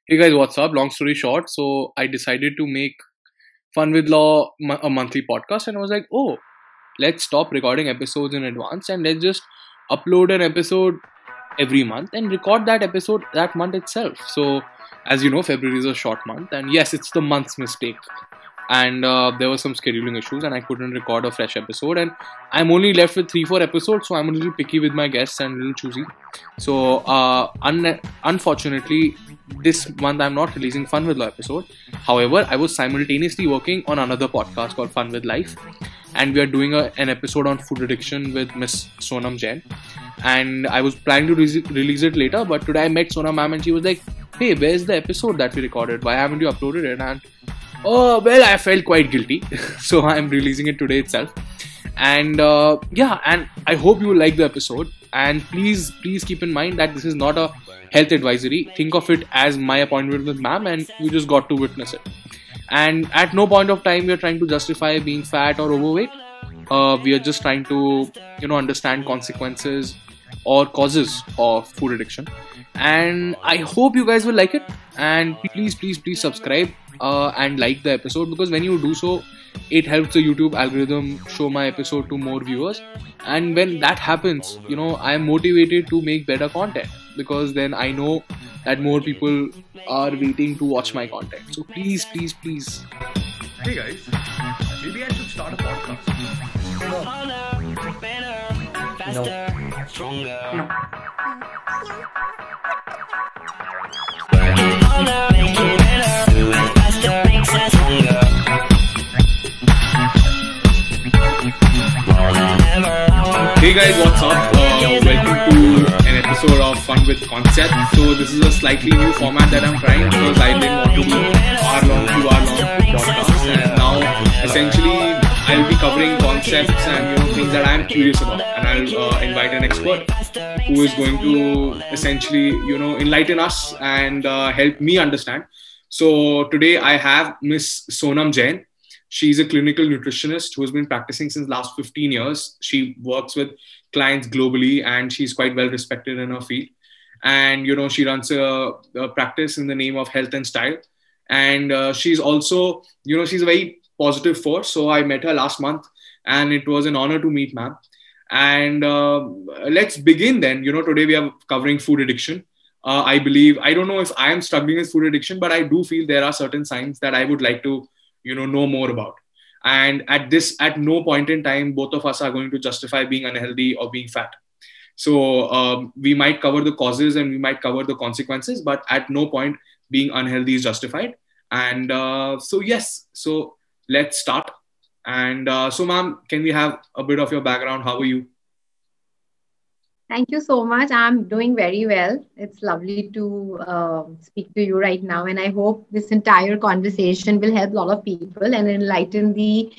Hey guys, what's up? Long story short, so I decided to make Fun with Law a monthly podcast, and I was like, oh, let's stop recording episodes in advance and let's just upload an episode every month and record that episode that month itself. So, as you know, February is a short month, and yes, it's the month's mistake. And there were some scheduling issues, and I couldn't record a fresh episode. And I'm only left with 3-4 episodes, so I'm a little picky with my guests and a little choosy. So, unfortunately, this month I'm not releasing Fun with Law episode. However, I was simultaneously working on another podcast called Fun with Life, and we are doing an episode on food addiction with Miss Sonam Jain. And I was planning to release it later, but today I met Sonam ma'am and she was like, "Hey, where's the episode that we recorded? Why haven't you uploaded it?" And oh, well, I felt quite guilty, so I'm releasing it today itself. And and I hope you like the episode. And please keep in mind that this is not a health advisory. Think of it as my appointment with ma'am, and you just got to witness it. And at no point of time we are trying to justify being fat or overweight. We are just trying to, understand consequences or causes of food addiction. And I hope you guys will like it. And please subscribe and like the episode, because when you do so, it helps the YouTube algorithm show my episode to more viewers. And when that happens, I am motivated to make better content, because then I know that more people are waiting to watch my content. So please. Hey guys, maybe I should start a podcast. Hey guys, what's up? Welcome to an episode of Fun with Concept. So this is a slightly new format that I'm trying, because I didn't want to do hour-long, 2-hour-long podcasts. And now, essentially, I'll be covering concepts and things that I'm curious about. And I'll invite an expert who is going to essentially, enlighten us and help me understand. So today I have Miss Sonam Jain. She's a clinical nutritionist who has been practicing since last 15 years. She works with clients globally and she's quite well respected in her field. And, she runs a practice in the name of Health and Style. And she's also, she's a very positive force. So I met her last month and it was an honor to meet ma'am. And let's begin then. Today we are covering food addiction. I don't know if I am struggling with food addiction, but I do feel there are certain signs that I would like to know more about. And at no point in time, both of us are going to justify being unhealthy or being fat. So we might cover the causes and we might cover the consequences, but at no point being unhealthy is justified. And so let's start. And so ma'am, can we have a bit of your background? How are you? Thank you so much. I'm doing very well. It's lovely to speak to you right now. And I hope this entire conversation will help a lot of people and enlighten the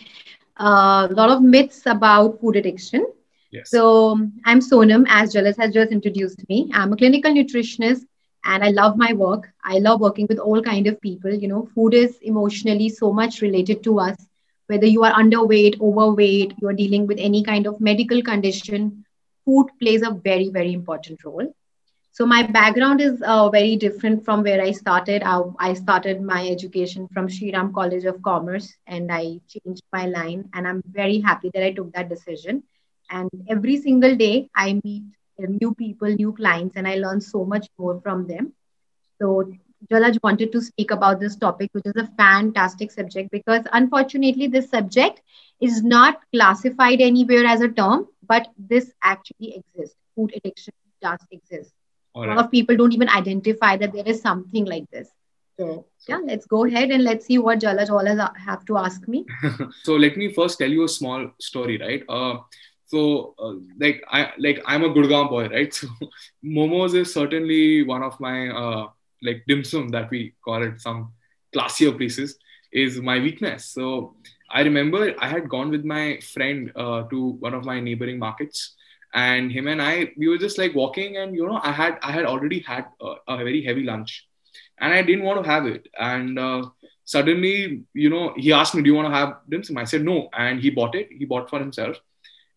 lot of myths about food addiction. Yes. So I'm Sonam, as Jalas has just introduced me. I'm a clinical nutritionist and I love my work. I love working with all kind of people. Food is emotionally so much related to us, whether you are underweight, overweight, you're dealing with any kind of medical condition. Food plays a very, very important role. So my background is very different from where I started. I started my education from Shri Ram College of Commerce and I changed my line. And I'm very happy that I took that decision. And every single day I meet new people, new clients, and I learn so much more from them. So Jalaj wanted to speak about this topic, which is a fantastic subject, because unfortunately this subject is not classified anywhere as a term, but this actually exists. Food addiction does exist. All A right. lot of people don't even identify that there is something like this. So let's go ahead and let's see what Jalaj always have to ask me. So let me first tell you a small story, right? I'm a Gurgaon boy, right? So momos is certainly one of my dim sum, that we call it, some classier places, is my weakness. So I remember I had gone with my friend to one of my neighboring markets, and him and we were just like walking, and I had already had a very heavy lunch, and I didn't want to have it. And suddenly, he asked me, "Do you want to have dim sum?" I said no, and he bought it. He bought for himself.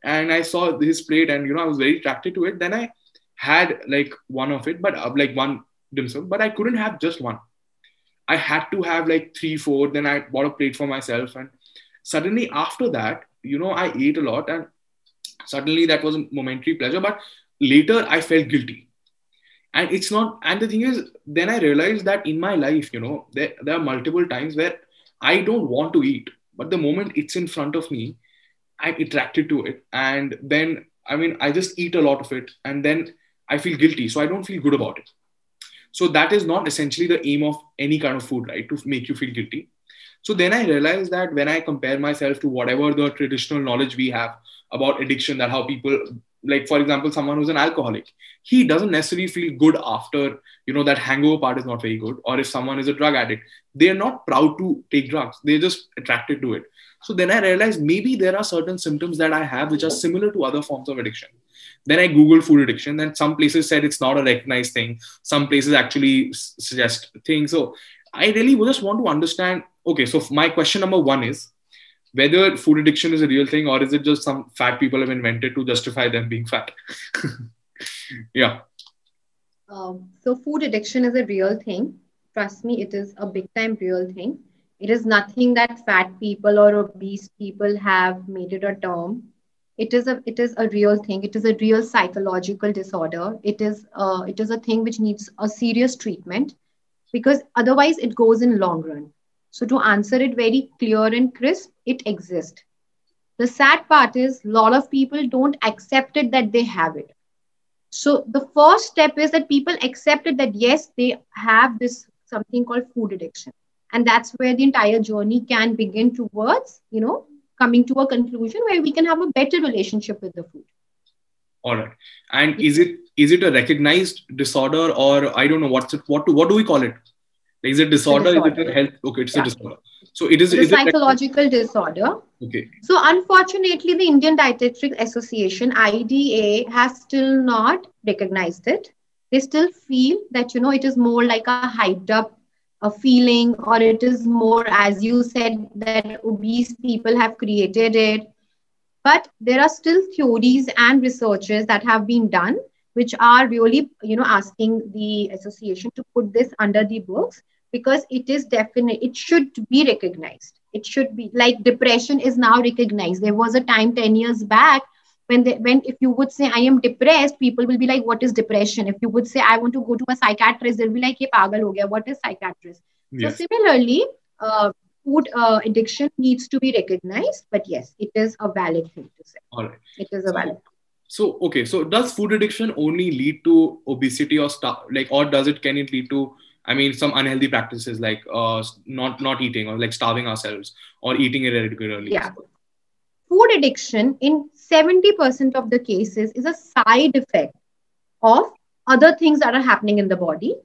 And I saw his plate and, I was very attracted to it. Then I had like one of it, but like one dim sum, but I couldn't have just one. I had to have like three, four. Then I bought a plate for myself. And suddenly after that, I ate a lot. And suddenly that was a momentary pleasure. But later I felt guilty. And it's not, and the thing is, then I realized that in my life, there are multiple times where I don't want to eat. But the moment it's in front of me, I'm attracted to it. And then, I just eat a lot of it. And then I feel guilty. So I don't feel good about it. So that is not essentially the aim of any kind of food, right? To make you feel guilty. So then I realized that when I compare myself to whatever the traditional knowledge we have about addiction, that how people, like for example, someone who's an alcoholic, he doesn't necessarily feel good after, that hangover part is not very good. Or if someone is a drug addict, they're not proud to take drugs. They're just attracted to it. So then I realized maybe there are certain symptoms that I have which are similar to other forms of addiction. Then I Googled food addiction, and some places said it's not a recognized thing. Some places actually suggest things. So I really just want to understand. Okay, so my question number one is whether food addiction is a real thing, or is it just some fat people have invented to justify them being fat? Yeah. So food addiction is a real thing. Trust me, it is a big time real thing. It is nothing that fat people or obese people have made it a term. It is a real thing. It is a real psychological disorder. It is a thing which needs a serious treatment, because otherwise it goes in long run. So to answer it very clear and crisp, it exists. The sad part is a lot of people don't accept it that they have it. So the first step is that people accept it that yes, they have this something called food addiction. And that's where the entire journey can begin towards, coming to a conclusion where we can have a better relationship with the food. All right. And is it a recognized disorder, or I don't know what do we call it? Is it disorder? Is it a health? Okay, it's a disorder. So it is. It's a psychological disorder. Okay. So unfortunately, the Indian Dietetic Association (IDA) has still not recognized it. They still feel that it is more like a hyped up a feeling, or it is more, as you said, that obese people have created it. But there are still theories and researches that have been done, which are really, asking the association to put this under the books, because it is definite. It should be recognized. It should be like depression is now recognized. There was a time 10 years back when if you would say I am depressed, people will be like, what is depression? If you would say I want to go to a psychiatrist, they'll be like, ye pagal ho gaya. What is psychiatrist? Yes. So similarly, food addiction needs to be recognized, but yes, it is a valid thing to say. All right. It is a valid. So okay, so does food addiction only lead to obesity or or can it lead to some unhealthy practices like not eating, or like starving ourselves, or eating irregularly? Yeah. Food addiction in 70% of the cases is a side effect of other things that are happening in the body.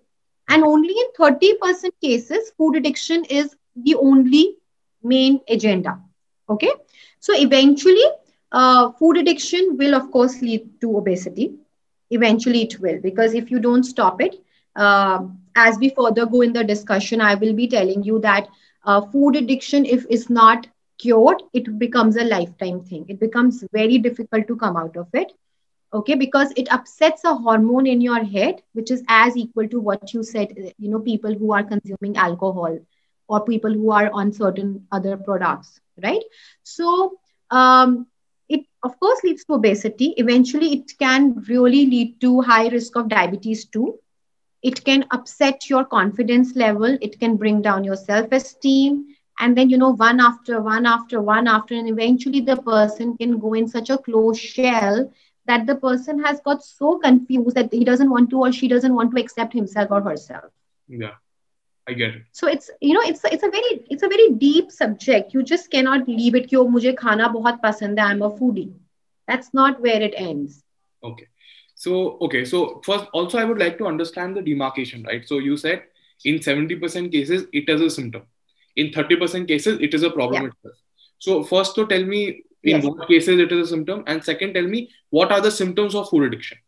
And only in 30% cases, food addiction is the only main agenda. Okay. So eventually, food addiction will, of course, lead to obesity. Eventually, it will, because if you don't stop it, as we further go in the discussion, I will be telling you that food addiction, if it's not cured, it becomes a lifetime thing. It becomes very difficult to come out of it. Okay, because it upsets a hormone in your head, which is as equal to what you said, people who are consuming alcohol or people who are on certain other products, right? So it, of course, leads to obesity. Eventually, it can really lead to high risk of diabetes too. It can upset your confidence level. It can bring down your self-esteem. And then, one after one, and eventually the person can go in such a closed shell that the person has got so confused that he doesn't want to, or she doesn't want to accept himself or herself. Yeah, I get it. So it's a very deep subject. You just cannot leave it. Kyo mujhe khana bahut pasand hai, I'm a foodie. That's not where it ends. Okay. So first, also I would like to understand the demarcation, right? So you said in 70% cases, it is a symptom. In 30% cases, it is a problem itself. So first, to tell me in what cases it is a symptom, and second, tell me what are the symptoms of food addiction.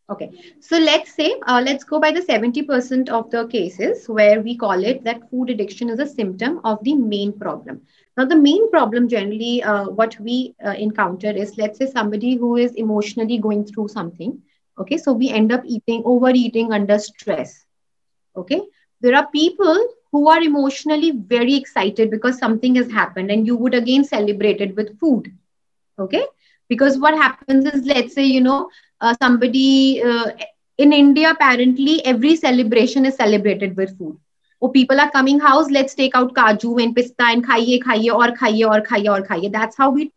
Okay, so let's go by the 70% of the cases where we call it that food addiction is a symptom of the main problem. Now, the main problem generally, what we encounter is, let's say somebody who is emotionally going through something. Okay, so we end up overeating under stress. Okay, There are people who are emotionally very excited because something has happened, and you would again celebrate it with food. Okay, because what happens is, let's say, somebody in India, apparently every celebration is celebrated with food. Oh, people are coming house, let's take out kaju and pista and khaiye khaiye or khaiye or khaiye or khaiye. That's how we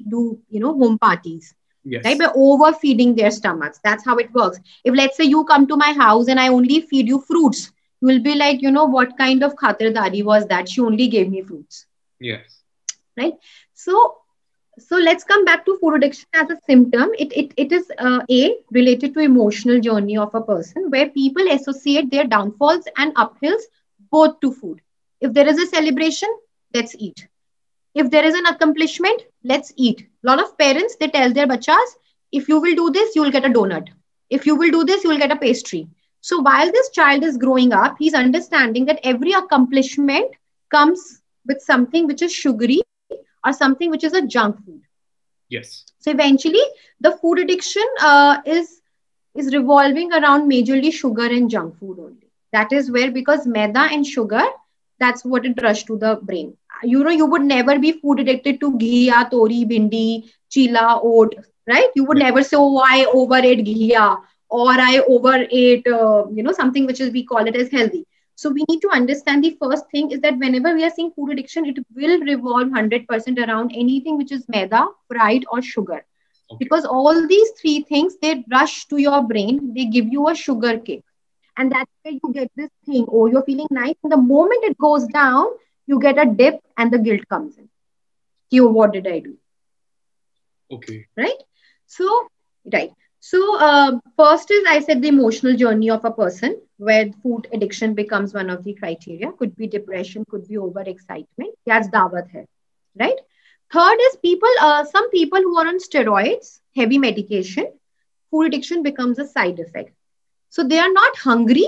do, home parties, right? Yes. By overfeeding their stomachs. That's how it works. If, let's say, you come to my house and I only feed you fruits, you will be like, what kind of khatardari was that? She only gave me fruits, Yes. right? So let's come back to food addiction as a symptom. It is related to emotional journey of a person, where people associate their downfalls and uphills both to food. If there is a celebration, let's eat. If there is an accomplishment, let's eat. A lot of parents, they tell their bachas, if you will do this, you will get a donut. If you will do this, you will get a pastry. So while this child is growing up, he's understanding that every accomplishment comes with something which is sugary or something which is a junk food. Yes. So eventually, the food addiction is revolving around majorly sugar and junk food only. That is where, because maida and sugar, that's what it rush to the brain. You would never be food addicted to ghiya, tori, bindi, chila, oat, right? You would Yes. never say, oh, I overate ghiya, or I overate, something which is, we call it as healthy. So we need to understand, the first thing is that whenever we are seeing food addiction, it will revolve 100% around anything which is maida, fried, or sugar. Okay. Because all these three things, they rush to your brain, they give you a sugar kick. And that's where you get this thing, oh, you're feeling nice. And the moment it goes down, you get a dip and the guilt comes in. Oh, what did I do? Okay. Right? So, right. So, first is, I said, the emotional journey of a person, where food addiction becomes one of the criteria. Could be depression, could be overexcitement. That's dawat hai, right? Third is some people who are on steroids, heavy medication, food addiction becomes a side effect. So they are not hungry,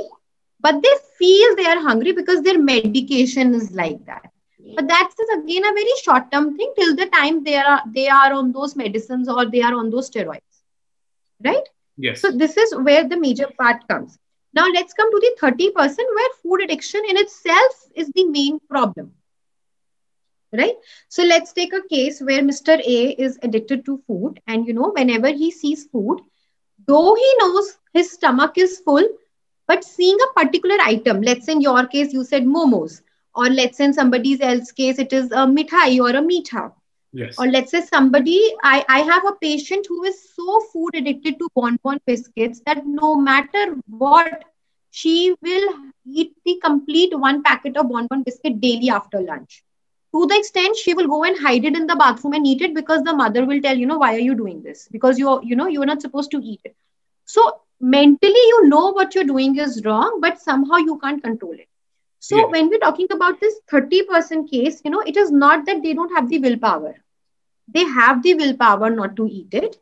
but they feel they are hungry because their medication is like that. But that's again a very short-term thing till the time they are on those medicines or they are on those steroids, right? Yes. So this is where the major part comes. Now let's come to the 30% where food addiction in itself is the main problem. Right? So let's take a case where Mr. A is addicted to food, and whenever he sees food, though he knows his stomach is full, but seeing a particular item, let's say in your case, you said momos, or let's say in somebody else's case, it is a mithai or a meetha. Yes. Or let's say I have a patient who is so food addicted to bonbon biscuits that no matter what, she will eat the complete one packet of bonbon biscuit daily after lunch. To the extent she will go and hide it in the bathroom and eat it, because the mother will tell, why are you doing this? Because you're not supposed to eat it. So mentally, what you're doing is wrong, but somehow you can't control it. So Yes. when we're talking about this 30% case, it is not that they don't have the willpower. They have the willpower not to eat it.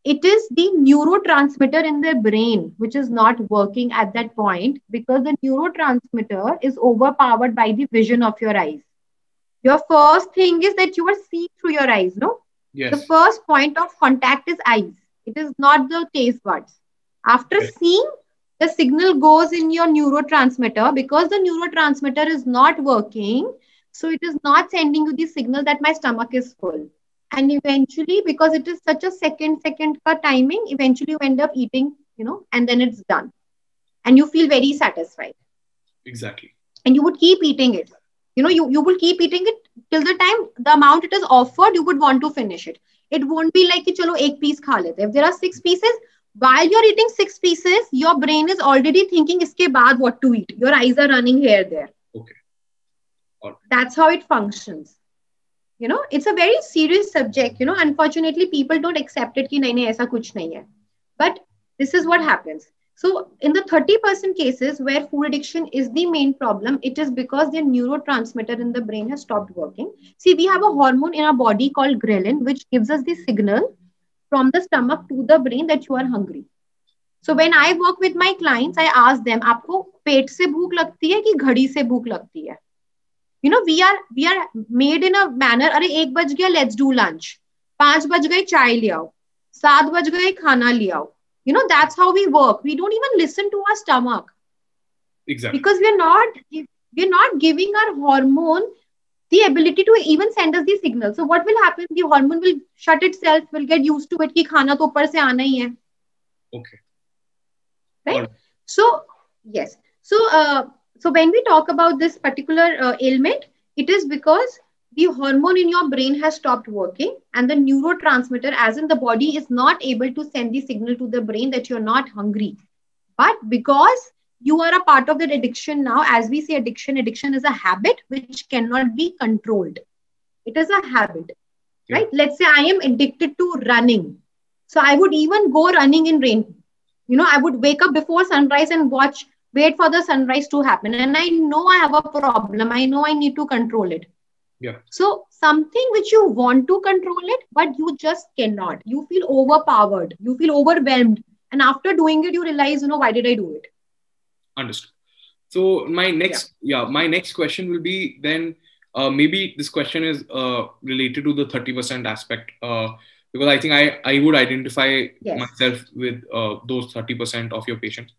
It is the neurotransmitter in their brain which is not working at that point, because the neurotransmitter is overpowered by the vision of your eyes. Your first thing is that you are seeing through your eyes, no? The Yes. first point of contact is eyes. It is not the taste buds. After Yes. seeing, the signal goes in your neurotransmitter, because the neurotransmitter is not working. So it is not sending you the signal that my stomach is full. And eventually, because it is such a second ka timing, eventually you end up eating, and then it's done. And you feel very satisfied. Exactly. And you would keep eating it. You will keep eating it till the time the amount it is offered, you would want to finish it. It won't be like, chalo, ek piece kha lete. If there are 6 pieces, while you're eating 6 pieces, your brain is already thinking, iske baad what to eat. Your eyes are running here, there. Okay. All right. That's how it functions. It's a very serious subject. Unfortunately, people don't accept it ki nahi, aisa kuch nahi hai. But this is what happens. So in the 30% cases where food addiction is the main problem, it is because the neurotransmitter in the brain has stopped working. See, we have a hormone in our body called ghrelin, which gives us the signal from the stomach to the brain that you are hungry. So when I work with my clients, I ask them, आपको पेट से भूख लगती है कि घड़ी से भूख लगती है? We are made in a manner, अरे 1 बज गया, let's do lunch. 5 बज गए, चाय ले आओ. 7 बज गए, खाना ले आओ. That's how we work. We don't even listen to our stomach. Exactly. because we're not giving our hormone the ability to even send us the signal. So what will happen? The hormone will shut itself, will get used to it कि खाना तो ऊपर से आना ही है, Okay. right? All right. So yes. So when we talk about this particular ailment, it is because the hormone in your brain has stopped working, and the neurotransmitter, as in the body, is not able to send the signal to the brain that you're not hungry. But because you are a part of that addiction now, as we say, addiction is a habit which cannot be controlled. It is a habit, right? Yeah. Let's say I am addicted to running. So I would even go running in rain. I would wake up before sunrise and wait for the sunrise to happen. And I know I have a problem. I know I need to control it. Yeah. So something which you want to control it, but you just cannot. You feel overpowered. You feel overwhelmed. And after doing it, you realize, why did I do it? Understood. So my next question will be then, maybe this question is related to the 30% aspect, because I think I would identify Yes. myself with those 30% of your patients.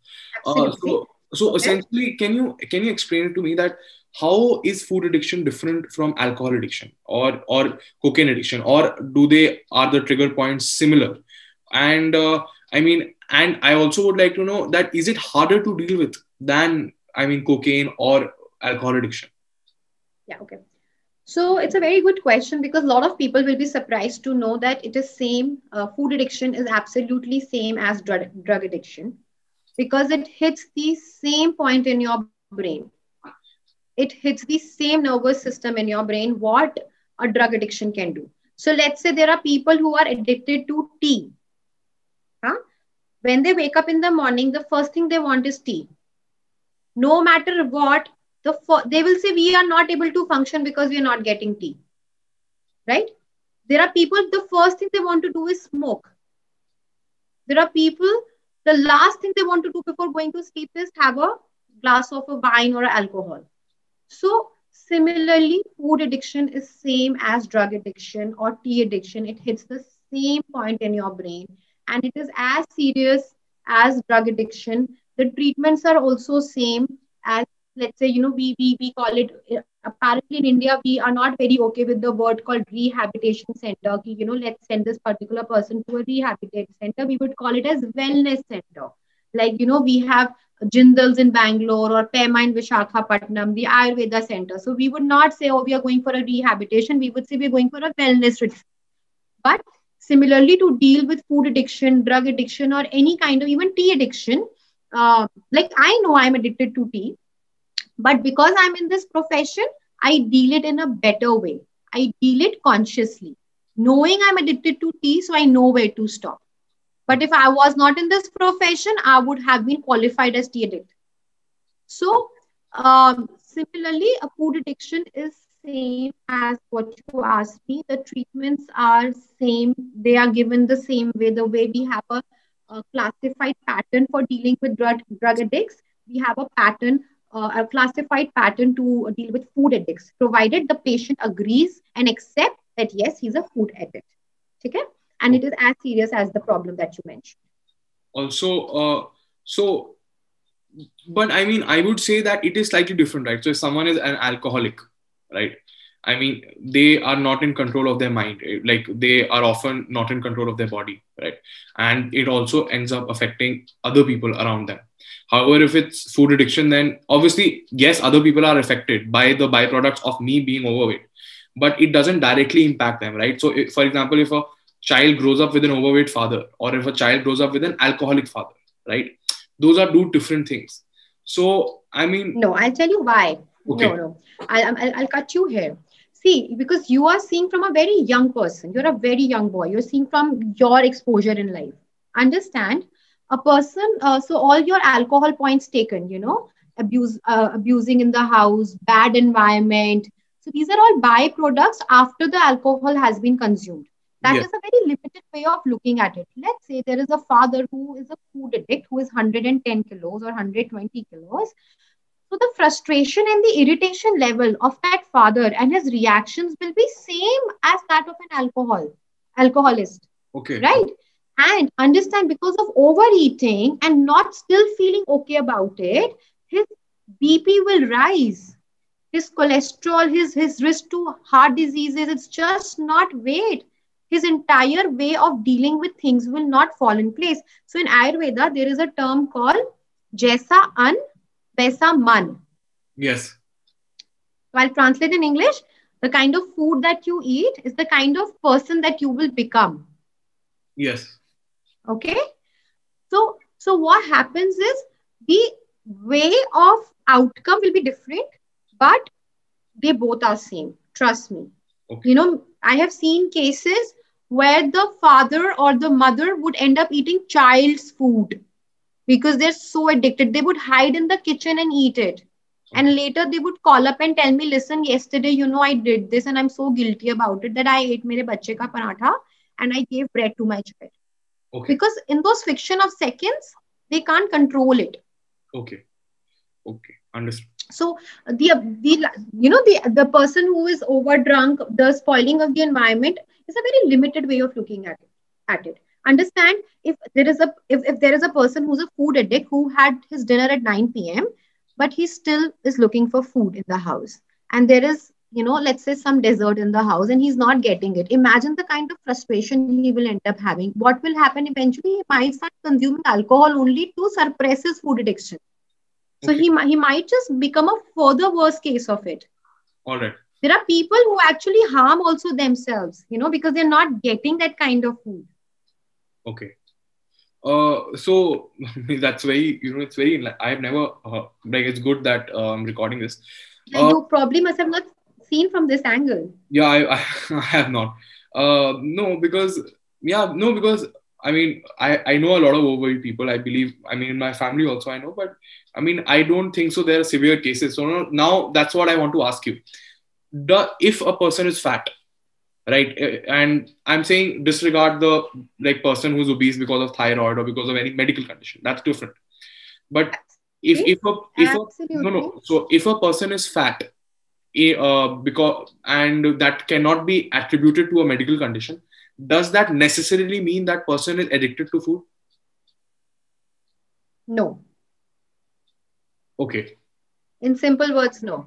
Absolutely. So Okay. essentially, can you explain it to me that how is food addiction different from alcohol addiction or cocaine addiction, or are the trigger points similar? And and I also would like to know that is it harder to deal with than cocaine or alcohol addiction? Yeah, okay. So it's a very good question, because a lot of people will be surprised to know that it is same. Food addiction is absolutely same as drug addiction, because it hits the same point in your brain. It hits the same nervous system in your brain what a drug addiction can do. So let's say there are people who are addicted to tea. When they wake up in the morning, the first thing they want is tea. No matter what, they will say we are not able to function because we are not getting tea. Right? There are people, the first thing they want to do is smoke. There are people, the last thing they want to do before going to sleep is have a glass of a wine or alcohol. So similarly, food addiction is same as drug addiction or tea addiction. It hits the same point in your brain, and it is as serious as drug addiction. The treatments are also same as, let's say, we call it, apparently in India, we are not very okay with the word called rehabilitation center. Let's send this particular person to a rehabilitation center. We would call it as wellness center. Like, we have Jindals in Bangalore or Pema in Vishakhapatnam, the Ayurveda center. So we would not say, oh, we are going for a rehabilitation. We would say we're going for a wellness retreat. But similarly, to deal with food addiction, drug addiction, or any kind of even tea addiction, like I know I'm addicted to tea, but because I'm in this profession, I deal it in a better way. I deal it consciously, knowing I'm addicted to tea, so I know where to stop. But if I was not in this profession, I would have been qualified as tea addict. So similarly, a food addiction is same as what you asked me. The treatments are same. They are given the same way. The way we have a classified pattern for dealing with drug addicts, we have a classified pattern to deal with food addicts, provided the patient agrees and accepts that yes, he's a food addict. Okay? And it is as serious as the problem that you mentioned. Also, but I would say that it is slightly different, right? So if someone is an alcoholic, right? They are not in control of their mind. Like, they are often not in control of their body, right? And it also ends up affecting other people around them. However, if it's food addiction, then obviously, yes, other people are affected by the byproducts of me being overweight, but it doesn't directly impact them, right? So, for example, if a child grows up with an overweight father, or if a child grows up with an alcoholic father, right? Those are two different things. So, no, I'll tell you why. Okay. No, I'll cut you here. See, because you are seeing from a very young person. You're a very young boy. You're seeing from your exposure in life. Understand? A person, so all your alcohol points taken, abusing in the house, bad environment. So these are all byproducts after the alcohol has been consumed. That is a very limited way of looking at it. Let's say there is a father who is a food addict, who is 110 kilos or 120 kilos. So the frustration and the irritation level of that father and his reactions will be same as that of an alcoholist. Okay. Right? And understand, because of overeating and not still feeling okay about it, his BP will rise. His cholesterol, his risk to heart diseases, it's just not weight. His entire way of dealing with things will not fall in place. So in Ayurveda, there is a term called Jaisa An, Vaisa Man. Yes. So I'll translate in English. The kind of food that you eat is the kind of person that you will become. Yes. Okay. So what happens is the way of outcome will be different, but they both are same. Trust me. Okay. I have seen cases where the father or the mother would end up eating child's food because they're so addicted. They would hide in the kitchen and eat it. And later they would call up and tell me, listen, yesterday, I did this and I'm so guilty about it that I ate mere bachche ka paratha and I gave bread to my child. Okay. Because in those friction of seconds, they can't control it. Okay. Understood. So the person who is over drunk, the spoiling of the environment is a very limited way of looking at it. Understand, if there is a person who's a food addict who had his dinner at 9 p.m. but he still is looking for food in the house, and there is let's say some dessert in the house and he's not getting it. Imagine the kind of frustration he will end up having. What will happen eventually? He might start consuming alcohol only to suppress his food addiction. So Okay. he might just become a further worst case of it. All right. There are people who actually harm also themselves, because they're not getting that kind of food. Okay. So that's very, it's very, I've never, it's good that I'm recording this. You probably must have not seen from this angle. Yeah, I have not. Because I mean, I know a lot of overweight people. I believe, in my family also I know, but I don't think so. There are severe cases. So now that's what I want to ask you. If a person is fat, right, and I'm saying disregard the person who's obese because of thyroid or because of any medical condition, that's different. But if a person is fat, because and that cannot be attributed to a medical condition, does that necessarily mean that person is addicted to food? No. Okay. In simple words, no.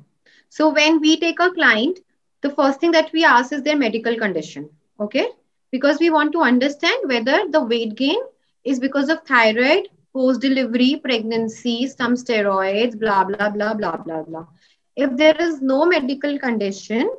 So when we take a client, the first thing that we ask is their medical condition. Okay. Because we want to understand whether the weight gain is because of thyroid, post-delivery, pregnancy, some steroids, blah, blah, blah, blah, blah, blah. If there is no medical condition,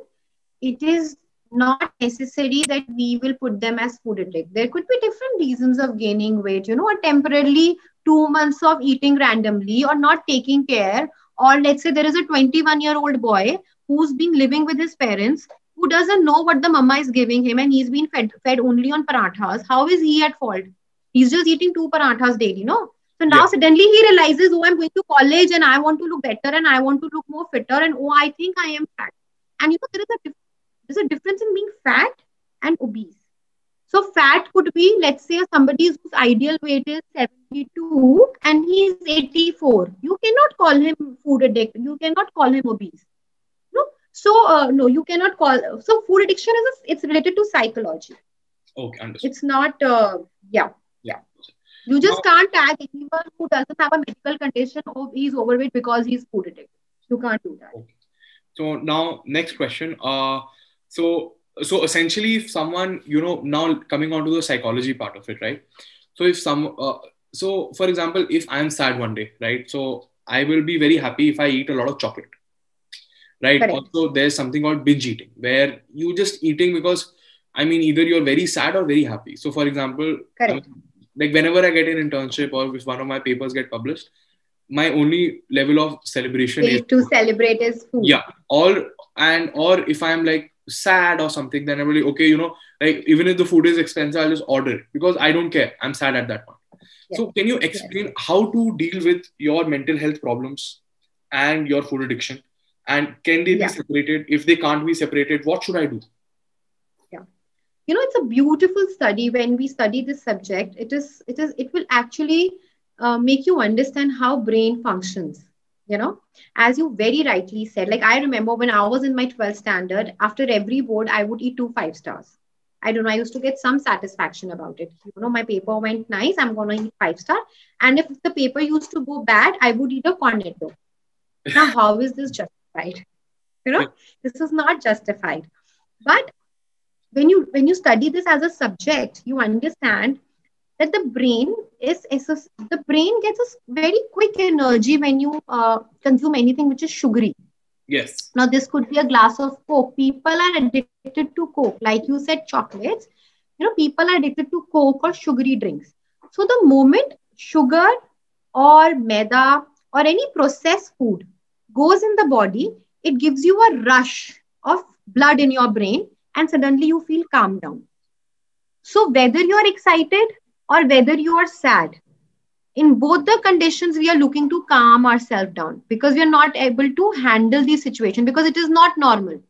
it is not necessary that we will put them as food addict. There could be different reasons of gaining weight, or temporarily 2 months of eating randomly or not taking care. Or let's say there is a 21-year-old boy who's been living with his parents, who doesn't know what the mama is giving him, and he's been fed only on parathas. How is he at fault? He's just eating 2 parathas daily, no? So now suddenly he realizes, oh, I'm going to college and I want to look better and I want to look more fitter, and oh, I think I am fat. And there's a difference in being fat and obese. So fat could be, let's say, somebody whose ideal weight is 72 and he's 84. You cannot call him food addict. You cannot call him obese. No. So no, you cannot call. So food addiction it's related to psychology. Okay, understood. It's not. Yeah. You just can't tag anyone who doesn't have a medical condition or he's overweight because he's food addicted. You can't do that. Okay. So now next question. So essentially, if someone, now coming on to the psychology part of it, right? So so for example, if I'm sad one day, right? So I will be very happy if I eat a lot of chocolate, right? Correct. Also, there's something called binge eating where you just eating because, either you're very sad or very happy. So for example, Correct. Whenever I get an internship or if one of my papers get published, my only level of celebration is to celebrate is food. Yeah. Or if I'm sad or something, then I'm like, okay, even if the food is expensive, I'll just order it because I don't care. I'm sad at that point. Yes. So can you explain how to deal with your mental health problems and your food addiction? And can they be separated? If they can't be separated, what should I do? It's a beautiful study. When we study this subject, it will actually make you understand how brain functions. As you very rightly said, I remember when I was in my 12th standard, after every board, I would eat 2 5 stars. I don't know, I used to get some satisfaction about it. My paper went nice, I'm going to eat 5 star. And if the paper used to go bad, I would eat a cornetto. Now, how is this justified? You know, this is not justified. But when you study this as a subject, you understand that the brain gets a very quick energy when you consume anything which is sugary. Yes. Now, this could be a glass of Coke. People are addicted to Coke. Like you said, chocolates. People are addicted to Coke or sugary drinks. So the moment sugar or maida or any processed food goes in the body, it gives you a rush of blood in your brain and suddenly you feel calm down. So whether you are excited or whether you are sad, in both the conditions, we are looking to calm ourselves down because we are not able to handle the situation because it is not normal.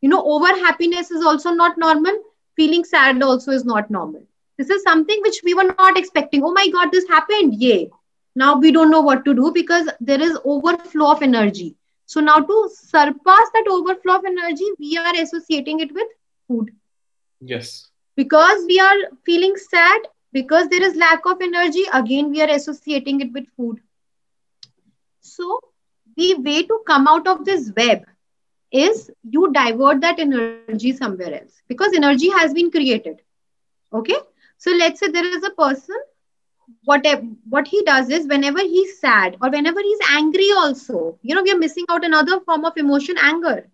Over happiness is also not normal. Feeling sad also is not normal. This is something which we were not expecting. Oh my God, this happened. Yay. Now we don't know what to do because there is overflow of energy. So now to surpass that overflow of energy, we are associating it with food. Yes. Because we are feeling sad, because there is lack of energy, again we are associating it with food. So the way to come out of this web is you divert that energy somewhere else because energy has been created. Okay. So let's say there is a person, what he does is whenever he's sad or whenever he's angry also, we are missing out another form of emotion, anger.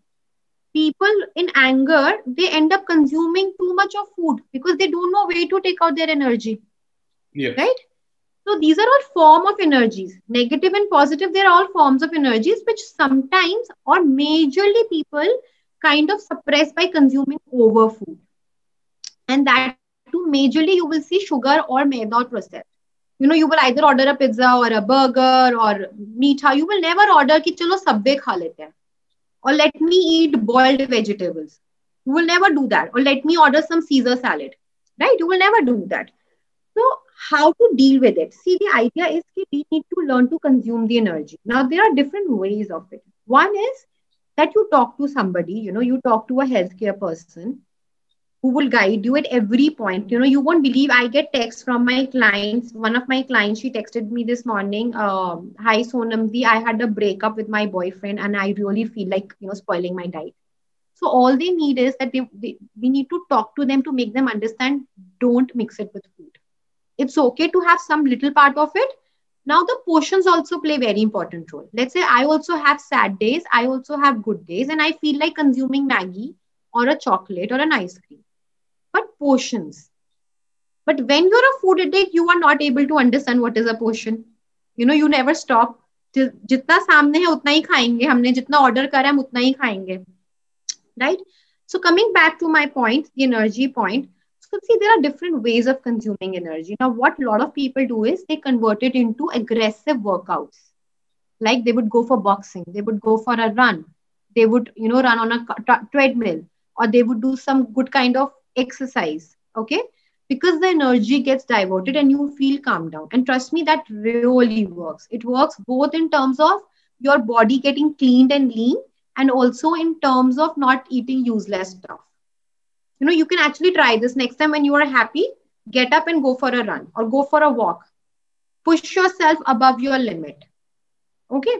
People in anger, they end up consuming too much of food because they don't know where to take out their energy. Yes. Right? So these are all form of energies, negative and positive. They're all forms of energies which sometimes or majorly people kind of suppress by consuming over food. And that too, majorly you will see sugar or maida or processed. You will either order a pizza or a burger or meetha. You will never order ki chalo sabbe kha lete hain. Or let me eat boiled vegetables. You will never do that. Or let me order some Caesar salad. Right? You will never do that. So how to deal with it? See, the idea is that we need to learn to consume the energy. Now, there are different ways of it. One is that you talk to somebody, you talk to a healthcare person who will guide you at every point. You won't believe I get texts from my clients. One of my clients, she texted me this morning, hi Sonamdi, I had a breakup with my boyfriend and I really feel like, spoiling my diet. So all they need is that we need to talk to them to make them understand, don't mix it with food. It's okay to have some little part of it. Now the portions also play very important role. Let's say I also have sad days, I also have good days, and I feel like consuming Maggie or a chocolate or an ice cream. But portions. But when you're a food addict, you are not able to understand what is a portion. You never stop. जितना सामने है उतना ही खाएंगे हमने जितना order करा है उतना ही खाएंगे. Right? So coming back to my point, the energy point. So see, there are different ways of consuming energy. Now, what a lot of people do is they convert it into aggressive workouts. Like they would go for boxing, they would go for a run, they would, run on a treadmill, or they would do some good kind of exercise. Okay. Because the energy gets diverted and you feel calm down. And trust me, that really works. It works both in terms of your body getting cleaned and lean, and also in terms of not eating useless stuff. You can actually try this next time when you are happy, get up and go for a run or go for a walk. Push yourself above your limit. Okay.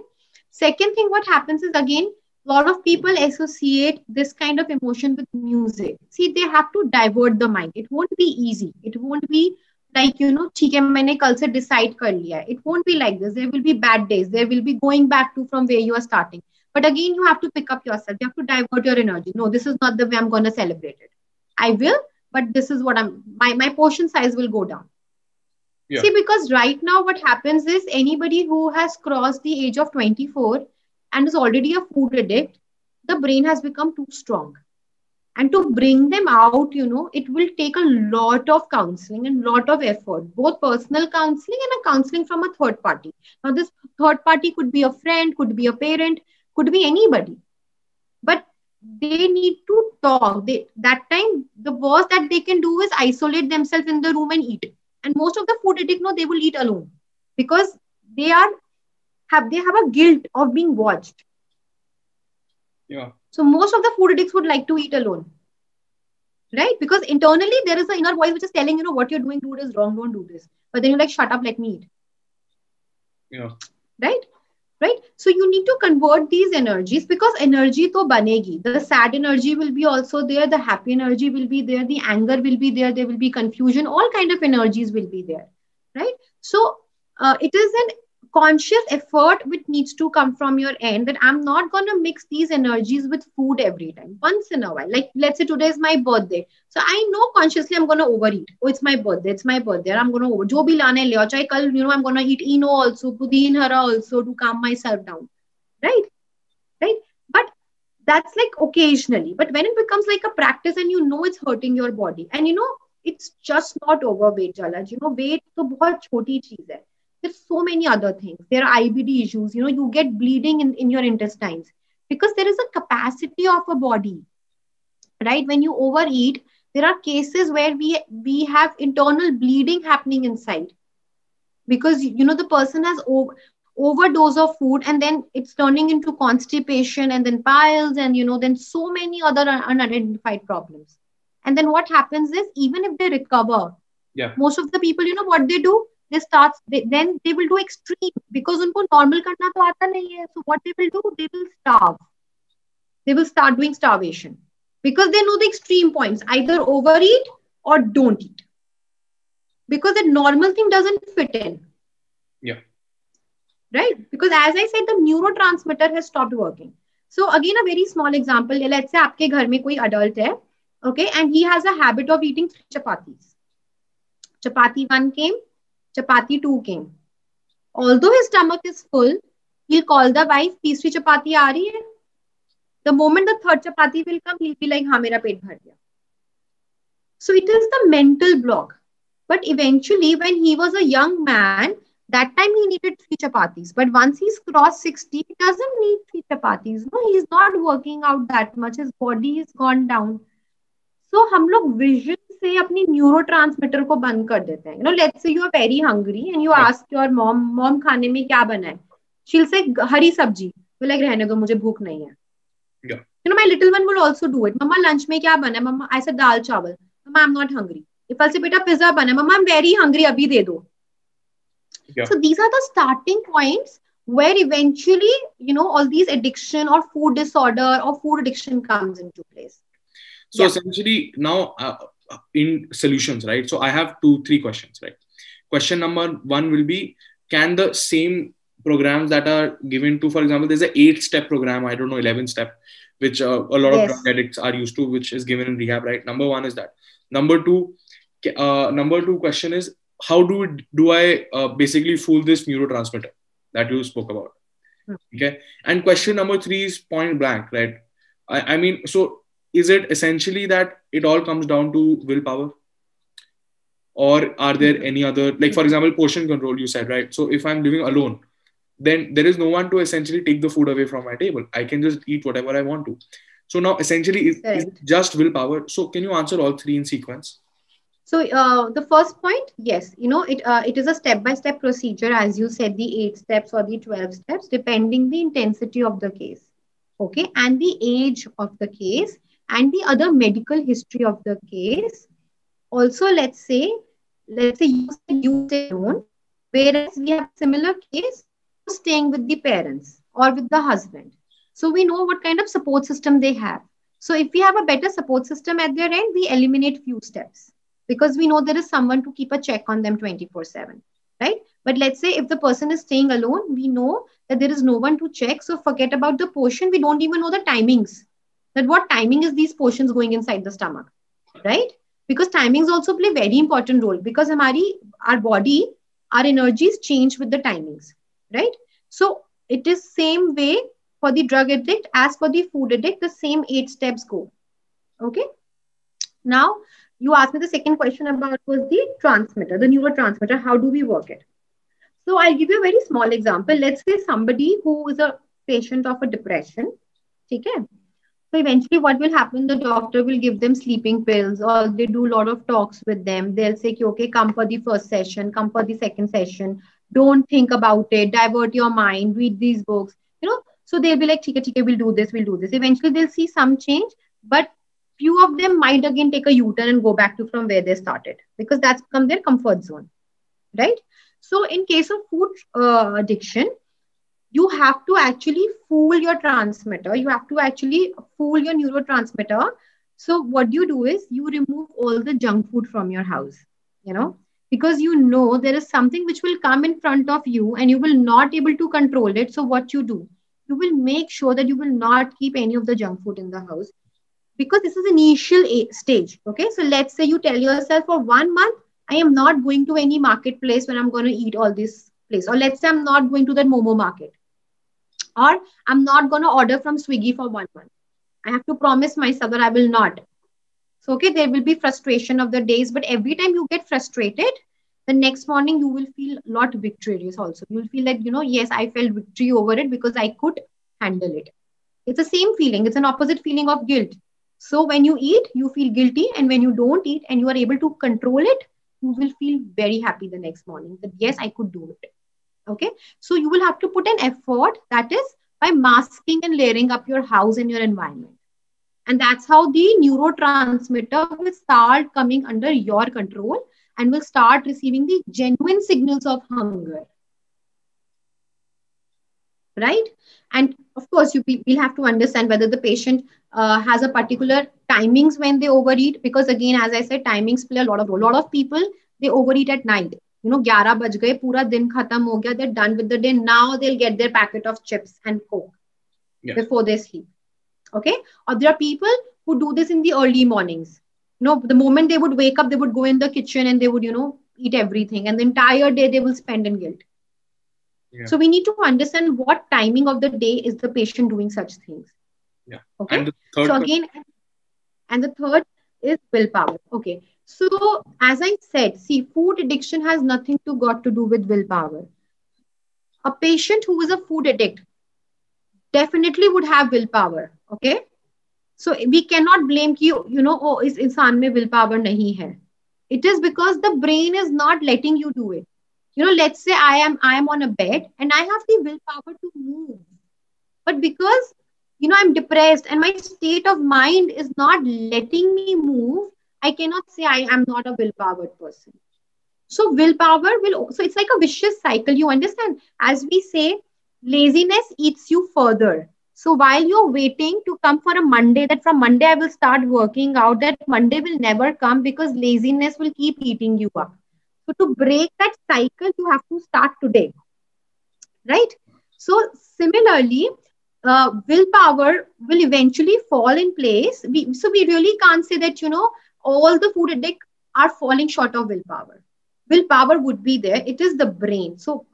Second thing, what happens is, again, a lot of people associate this kind of emotion with music. See, they have to divert the mind. It won't be easy. It won't be like, ठीक है मैंने कल से decide कर लिया है. It won't be like this. There will be bad days. There will be going back to from where you are starting. But again, you have to pick up yourself. You have to divert your energy. No, this is not the way I'm going to celebrate it. I will, but this is what my portion size will go down. Yeah. See, because right now what happens is anybody who has crossed the age of 24 and is already a food addict, the brain has become too strong. And to bring them out, it will take a lot of counseling and lot of effort, both personal counseling and a counseling from a third party. Now, this third party could be a friend, could be a parent, could be anybody. But they need to talk. That time, the worst that they can do is isolate themselves in the room and eat. And most of the food addicts, they will eat alone because they have a guilt of being watched. Yeah. So most of the food addicts would like to eat alone, right? Because internally there is an inner voice which is telling, what you're doing, dude, is wrong. Don't do this. But then you're like, shut up, let me eat. Yeah. Right? right? So you need to convert these energies, because energy to banegi. The sad energy will be also there, the happy energy will be there, the anger will be there will be confusion, all kind of energies will be there, right? So it is an conscious effort which needs to come from your end, that I'm not going to mix these energies with food every time. Once in a while, like let's say today is my birthday, so I know consciously I'm going to overeat. Oh, it's my birthday, I'm going to over jo bhi lana hai le aao. Chahe kal, I'm going to eat eno also, pudin hara also, to calm myself down, right? Right? But that's like occasionally. But when it becomes like a practice and you know it's hurting your body, and it's just not overweight, Jalaj. Weight to bahut choti cheez hai. There's so many other things. There are IBD issues. You get bleeding in your intestines, because there is a capacity of a body, right? When you overeat, there are cases where we have internal bleeding happening inside, because the person has overdose of food, and then it's turning into constipation, and then piles, and then so many other unidentified problems. And then what happens is, even if they recover, Yeah. most of the people, what they do, then they will do extreme, because unko normal karna to aata nahi hai. So what they will do, they will starve. They will start doing starvation, because they know the extreme points: either overeat or don't eat, because the normal thing doesn't fit in. Yeah. Right? Because as I said, the neurotransmitter has stopped working. So again, a very small example. Let's say आपके घर में कोई adult है, okay, and he has a habit of eating 3 chapatis. Chapati 1 came, chapati 2 came. Although his stomach is full, he'll call the wife, तीसरी chapati आ रही है. The moment the 3rd chapati will come, he'll be like, हाँ मेरा पेट भर गया. So it is the mental block. But eventually, when he was a young man, that time he needed 3 chapatis. But once he's crossed 60, he doesn't need 3 chapatis. No, he's not working out that much. His body has gone down. So हम लोग vision से अपनी neurotransmitter को बंद कर देते हैं. Let's say you are very hungry and you ask your mom खाने में क्या बना है? She'll say हरी सब्जी. You're like, रहने दो, मुझे भूख नहीं है. Yeah. My little one will also do it. Mama, lunch में क्या बना है? Mama, I said dal chawal. Mama, I'm not hungry. If I'll say, beta, pizza bana hai. Mama, I'm very hungry. Abhi de do. Yeah. So these are the starting points where eventually, all these addiction or food disorder or food addiction comes into place. So essentially now in solutions, right? So I have 2-3 questions, right? Question number 1 will be, can the same programs that are given to, for example, there's an 8-step program, I don't know, 11-step, which a lot of drug addicts are used to, which is given in rehab, right? Number 1 is that. Number two question is, how do I basically fool this neurotransmitter that you spoke about? Okay. And question number 3 is point blank, right? I mean, so is it essentially that it all comes down to willpower? Or are there any other, like, for example, portion control, you said, right? So if I'm living alone, then there is no one to essentially take the food away from my table. I can just eat whatever I want to. So now essentially is it just willpower? So can you answer all 3 in sequence? So the first point, yes, it is a step-by-step procedure, as you said, the 8 steps or the 12 steps, depending the intensity of the case, okay, and the age of the case and the other medical history of the case. Also, let's say you stay alone, whereas we have similar case staying with the parents or with the husband. So we know what kind of support system they have. So if we have a better support system at their end, we eliminate few steps, because we know there is someone to keep a check on them 24/7, right? But let's say if the person is staying alone, we know that there is no one to check. So forget about the portion. We don't even know the timings, that what timing is these portions going inside the stomach, right? Because timings also play very important role, because our body, our energies change with the timings, right? So it is same way for the drug addict as for the food addict, the same 8 steps go. Okay. Now, you asked me the second question about was the transmitter, the neurotransmitter. How do we work it? So I'll give you a very small example. Let's say somebody who is a patient of a depression. Okay. So eventually what will happen? The doctor will give them sleeping pills, or they do a lot of talks with them. They'll say, okay, come for the first session, come for the second session. Don't think about it. Divert your mind. Read these books. So they'll be like, okay, we'll do this. Eventually they'll see some change, but few of them might again take a U-turn and go back to from where they started, because that's become their comfort zone, right? So in case of food addiction, you have to actually fool your transmitter. You have to actually fool your neurotransmitter. So what you do is you remove all the junk food from your house, you know, because you know there is something which will come in front of you and you will not able to control it. So what you do, you will make sure that you will not keep any of the junk food in the house, because this is initial stage. Okay, so let's say you tell yourself for 1 month, I am not going to any marketplace when I'm going to eat all this place, or let's say I'm not going to that Momo market, or I'm not going to order from Swiggy for 1 month. I have to promise myself that I will not. So, okay, there will be frustration of the days, but every time you get frustrated, the next morning you will feel a lot victorious also. You will feel like, yes, I felt victory over it because I could handle it. It's the same feeling. It's an opposite feeling of guilt. So when you eat, you feel guilty. And when you don't eat and you are able to control it, you will feel very happy the next morning that, yes, I could do it. Okay. So you will have to put an effort, that is by masking and layering up your house and your environment. And that's how the neurotransmitter will start coming under your control and will start receiving the genuine signals of hunger. Right? And of course, we'll have to understand whether the patient has a particular timings when they overeat, because again, as I said, timings play a lot of role. A lot of people, they overeat at night. 11 baj gaye, pura din khatam ho gaya, they're done with the day. Now they'll get their packet of chips and Coke before they sleep. Okay? Or there are people who do this in the early mornings. The moment they would wake up, they would go in the kitchen and they would, eat everything. And the entire day they will spend in guilt. Yeah. So we need to understand what timing of the day is the patient doing such things. Yeah. Okay. And the third is willpower. Okay. So as I said, see, food addiction has nothing got to do with willpower. A patient who is a food addict definitely would have willpower. Okay. So we cannot blame you, is insan mein willpower nahi hai. It is because the brain is not letting you do it. Let's say I am on a bed and I have the willpower to move. But because, I'm depressed and my state of mind is not letting me move, I cannot say I am not a willpowered person. So willpower so it's like a vicious cycle. You understand? As we say, laziness eats you further. So while you're waiting to come for a Monday, that from Monday I will start working out, that Monday will never come because laziness will keep eating you up. So to break that cycle, you have to start today, right? So similarly, willpower will eventually fall in place. So we really can't say that, all the food addicts are falling short of willpower. Willpower would be there. It is the brain. So,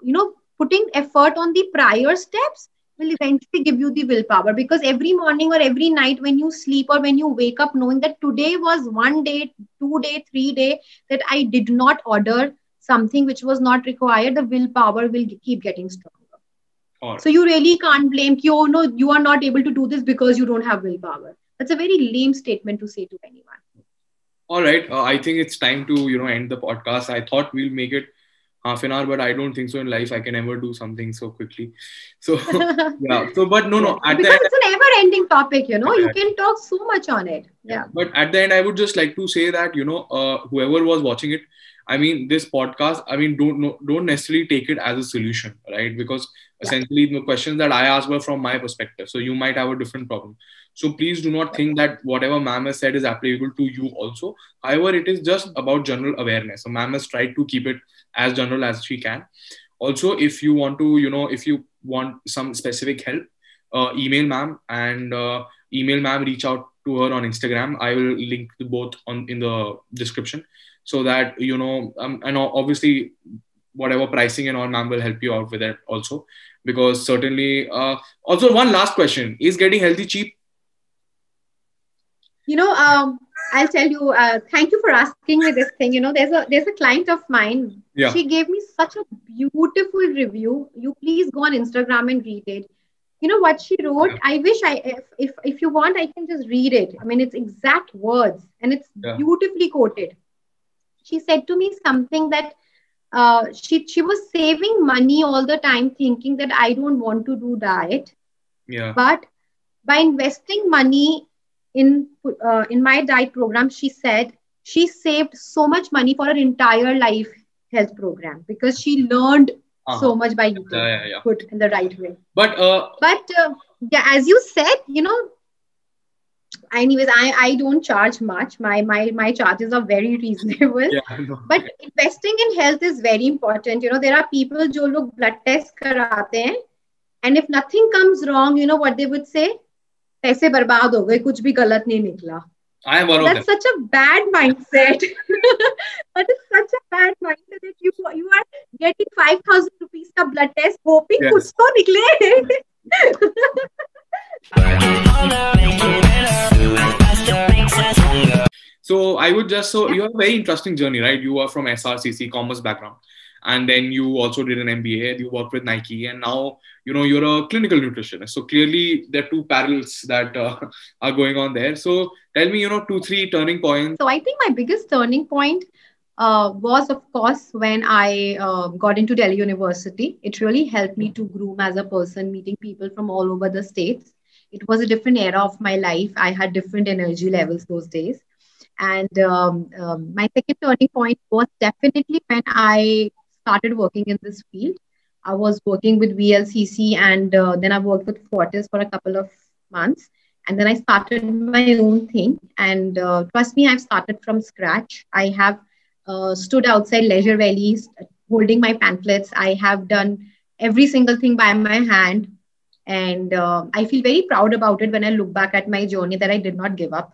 putting effort on the prior steps will eventually give you the willpower, because every morning or every night when you sleep or when you wake up knowing that today was 1 day, 2 day, 3 day that I did not order something which was not required, the willpower will keep getting stronger. So you really can't blame, you are not able to do this because you don't have willpower. That's a very lame statement to say to anyone. All right. I think it's time to, end the podcast. I thought we'll make it half an hour, but I don't think so in life I can ever do something so quickly. So yeah. So, but no. Because it's a never-ending topic, you can talk so much on it. Yeah. But at the end, I would just like to say that, whoever was watching it, I mean, this podcast, I mean, don't necessarily take it as a solution, right? Because essentially the questions that I asked were from my perspective. So you might have a different problem. So please do not think that whatever ma'am has said is applicable to you also. However, it is just about general awareness. So ma'am has tried to keep it as general as she can. Also, if you want to, if you want some specific help, email ma'am and reach out to her on Instagram. I will link the both in the description, so that, and obviously whatever pricing and all, ma'am will help you out with that also. Because certainly, also one last question, is getting healthy cheap? I'll tell you, thank you for asking me this thing. There's a client of mine. Yeah. She gave me such a beautiful review. You please go on Instagram and read it. What she wrote? Yeah. I wish if you want, I can just read it. I mean, it's exact words and it's beautifully quoted. She said to me something that she was saving money all the time, thinking that I don't want to do diet. Yeah. But by investing money in my diet program, she said she saved so much money for her entire life health program, because she learned so much by eating Yeah. food in the right way. But But yeah, as you said, anyways, I don't charge much. My charges are very reasonable. yeah, no. But investing in health is very important. There are people जो लोग blood test कराते हैं, and if nothing comes wrong, what they would say? पैसे बर्बाद हो गए, कुछ भी गलत नहीं निकला. I am one of them. That's such a bad mindset. That is such a bad mindset that you are getting 5,000 rupees का blood test, hoping Yes. कुछ तो निकले. So I would just, so you have a very interesting journey, right? You are from SRCC, commerce background, and then you also did an MBA, you worked with Nike, and now, you're a clinical nutritionist. So clearly there are two parallels that are going on there. So tell me, 2-3 turning points. So I think my biggest turning point was, of course, when I got into Delhi University. It really helped me to groom as a person, meeting people from all over the states. It was a different era of my life. I had different energy levels those days. And my second turning point was definitely when I started working in this field. I was working with VLCC, and then I worked with Fortis for a couple of months. And then I started my own thing. And trust me, I've started from scratch. I have stood outside Leisure Valleys holding my pamphlets. I have done every single thing by my hand. And I feel very proud about it when I look back at my journey, that I did not give up.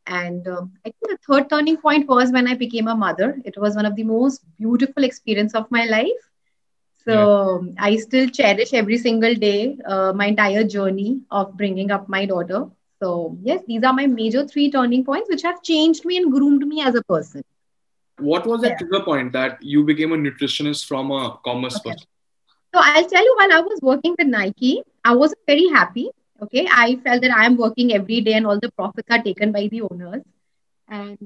And I think the third turning point was when I became a mother. It was one of the most beautiful experience of my life. So I still cherish every single day, my entire journey of bringing up my daughter. So yes, these are my major 3 turning points which have changed me and groomed me as a person. What was that trigger point that you became a nutritionist from a commerce person? So I'll tell you, while I was working with Nike, I wasn't very happy. Okay, I felt that I am working every day and all the profits are taken by the owners. And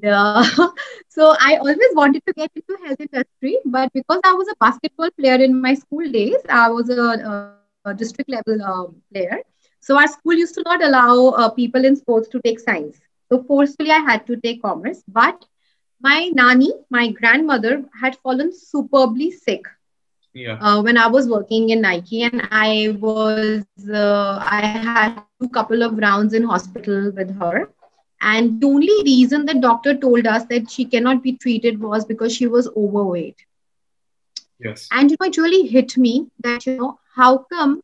so I always wanted to get into health industry, but because I was a basketball player in my school days, I was a district level player. So our school used to not allow people in sports to take science. So forcefully, I had to take commerce. But my nani, my grandmother, had fallen superbly sick when I was working in Nike, and I had a couple of rounds in hospital with her. And the only reason the doctor told us that she cannot be treated was because she was overweight. Yes. And it really hit me that how come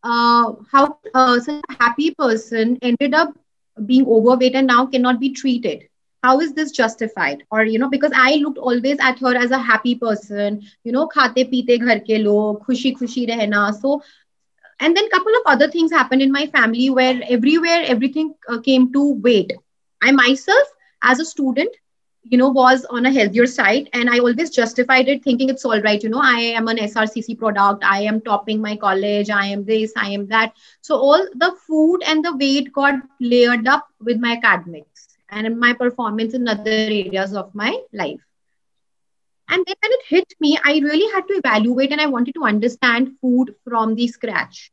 such a happy person ended up being overweight and now cannot be treated. How is this justified? Or, because I looked always at her as a happy person, khate peete ghar ke log, khushi khushi rehna. So, and then a couple of other things happened in my family where everywhere everything came to weight. I myself, as a student, was on a healthier side, and I always justified it thinking it's all right. I am an SRCC product. I am topping my college. I am this, I am that. So all the food and the weight got layered up with my academics and my performance in other areas of my life. And then when it hit me, I really had to evaluate, and I wanted to understand food from the scratch,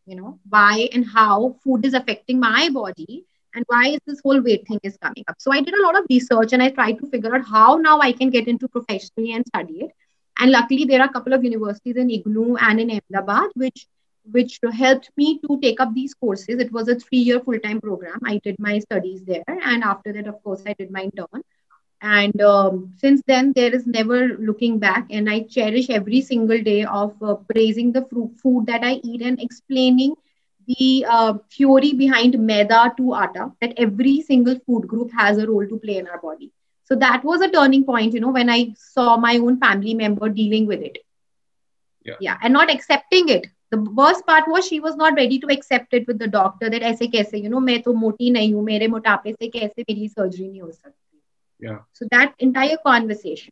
why and how food is affecting my body and why is this whole weight thing is coming up. So I did a lot of research and I tried to figure out how now I can get into professionally and study it. And luckily, there are a couple of universities in IGNOU and in Ahmedabad, which helped me to take up these courses. It was a 3-year full-time program. I did my studies there. And after that, of course, I did my intern. And since then, there is never looking back. And I cherish every single day of praising the food that I eat and explaining the theory behind maida to atta, that every single food group has a role to play in our body. So that was a turning point, when I saw my own family member dealing with it. Yeah, and not accepting it. The worst part was she was not ready to accept it with the doctor that aise kaise, main to moti nahi hu, mere motape se kaise meri surgery nahi ho sakti. Yeah. So that entire conversation,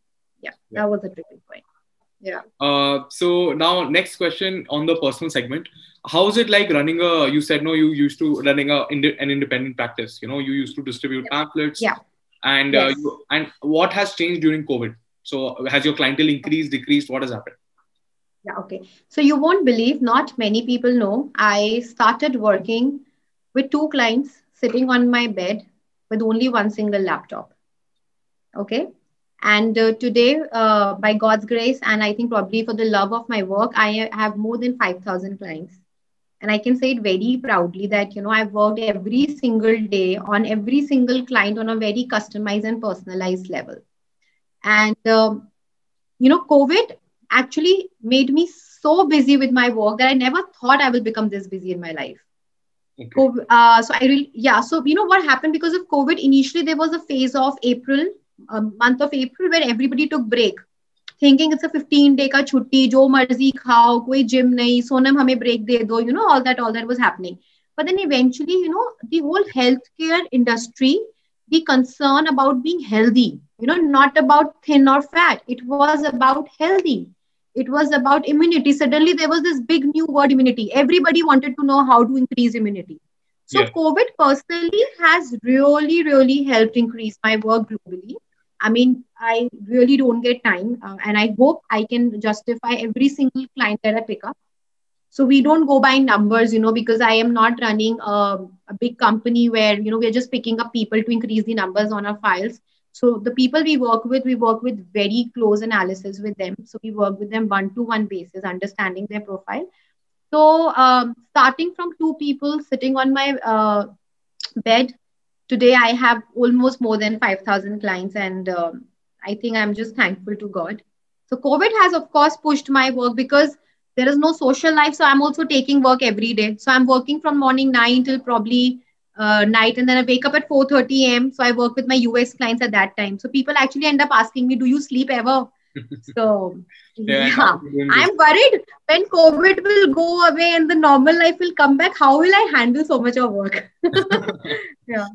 that was a tricky point. Yeah. So now next question on the personal segment. How is it like running you said, no, you used to running an independent practice, you used to distribute pamphlets. Yeah. And, and what has changed during COVID? So has your clientele increased, decreased? What has happened? Yeah. Okay. So you won't believe, not many people know, I started working with 2 clients sitting on my bed with only 1 single laptop. Okay. And today, by God's grace, and I think probably for the love of my work, I have more than 5,000 clients. And I can say it very proudly that, I've worked every single day on every single client on a very customized and personalized level. And, COVID actually made me so busy with my work that I never thought I will become this busy in my life. Okay. So what happened because of COVID, initially there was a phase of month of April, where everybody took break, thinking it's a 15-day ka chutti, jo marzi khao, koi gym nahi, Sonam hame break de do, all that was happening. But then eventually, the whole healthcare industry, the concern about being healthy, not about thin or fat. It was about healthy. It was about immunity. Suddenly there was this big new word, immunity. Everybody wanted to know how to increase immunity. So yeah. COVID personally has really, really helped increase my work globally. I mean, I really don't get time, and I hope I can justify every single client that I pick up. So we don't go by numbers, because I am not running a big company where, we're just picking up people to increase the numbers on our files. So the people we work with very close analysis with them. So we work with them one-to-one basis, understanding their profile. So starting from 2 people sitting on my bed, today I have almost more than 5,000 clients, and I think I'm just thankful to God. So COVID has, of course, pushed my work because there is no social life. So I'm also taking work every day. So I'm working from morning 9 till probably night, and then I wake up at 4:30 a.m. So I work with my US clients at that time. So people actually end up asking me, do you sleep ever? So yeah. I'm worried when COVID will go away and the normal life will come back. How will I handle so much of work? Yeah.